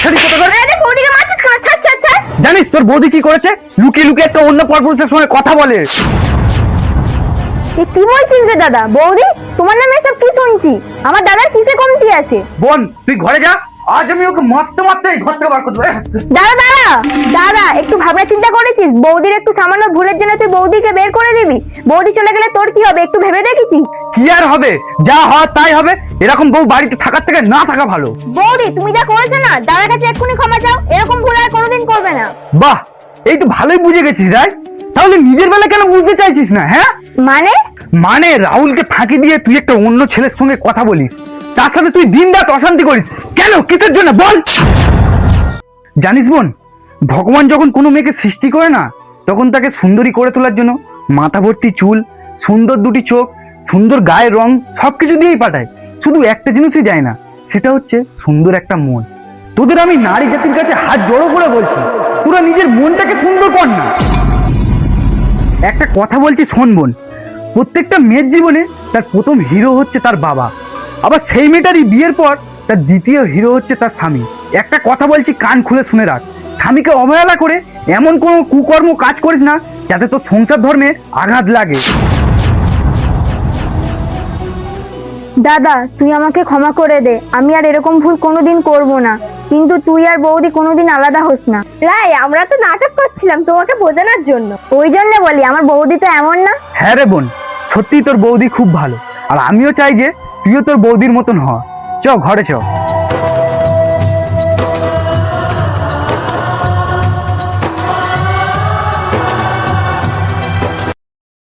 ছাড়ি কোথা করে? আরে বৌদিকে মারছিস কেন? ছাড় ছাড় ছাড়। জানিস তোর বৌদি কি করেছে? লুকিয়ে লুকিয়ে একটা অন্য পরপুরুষের সঙ্গে কথা বলে। কি বলছিস রে দাদা? বৌদি তোমার নামে সব কি শুনছি? আমার দাদার কিসে কমতি আছে? বোন তুই ঘরে যা, আজ আমি ওকে মারতে মারতে এই ঘর থেকে বার করে দেবো। দাদা দাদা দাদা একটু ভাবনা চিন্তা করেছিস? বৌদির একটু সামান্য ভুলের জন্য তুই বৌদিকে বের করে দিবি? বৌদি চলে গেলে তোর কি হবে একটু ভেবে দেখেছিস? কি আর হবে, যা হওয়ার তাই হবে। এরকম বউ বাড়িতে থাকার থেকে না থাকা ভালো। বৌদি তুমি যা করেছো না, দাদার কাছে এক্ষুনি ক্ষমা চাও। এরকম ভুল আর কোনোদিন করবে না। বাহ, এই তো ভালোই বুঝে গেছিস রাই। তাহলে নিজের বেলা কেন বুঝতে চাইছিস না? হ্যাঁ মানে মানে রাহুলকে ফাঁকি দিয়ে তুই একটা অন্য ছেলের সঙ্গে কথা বলিস, তার সাথে তুই দিন রাত অশান্তি করিস কেন? কিসের জন্য বল? জানিস বোন, ভগবান যখন কোনো মেয়েকে সৃষ্টি করে না, তখন তাকে সুন্দরী করে তোলার জন্য মাথা ভর্তি চুল, সুন্দর দুটি চোখ, সুন্দর গায়ের রং সবকিছু দিয়েই পাঠায়। শুধু একটা জিনিসই যায় না, সেটা হচ্ছে সুন্দর একটা মন। তোদের আমি নারী জাতির কাছে হাত জড়ো করে বলছি, তোরা নিজের মনটাকে সুন্দর কর না। একটা কথা বলছি শোন বোন, প্রত্যেকটা মেয়ের জীবনে তার প্রথম হিরো হচ্ছে তার বাবা, আবার সেই মেয়েটারই বিয়ের পর তার দ্বিতীয় হিরো হচ্ছে তার স্বামী। একটা কথা বলছি, কান খুলে শুনে রাখ। স্বামীকে অবহেলা করে এমন কোনো কুকর্ম কাজ করিস না যাতে তোর সংসার ধর্মে আঘাত লাগে। দাদা তুই আমাকে ক্ষমা করে দে, আমি আর এরকম ভুল কোনোদিন করব না। কিন্তু তুই আর বৌদি কোনোদিন আলাদা হোস না। রাই আমরা তো নাটক করছিলাম তোমাকে বোঝানোর জন্য, ওই জন্য বলি আমার বৌদি তো এমন না। হ্যাঁ রে বোন, সত্যি তোর বৌদি খুব ভালো, আর আমিও চাই যে তুইও তোর বৌদির মতন হ। চ ঘরে চ।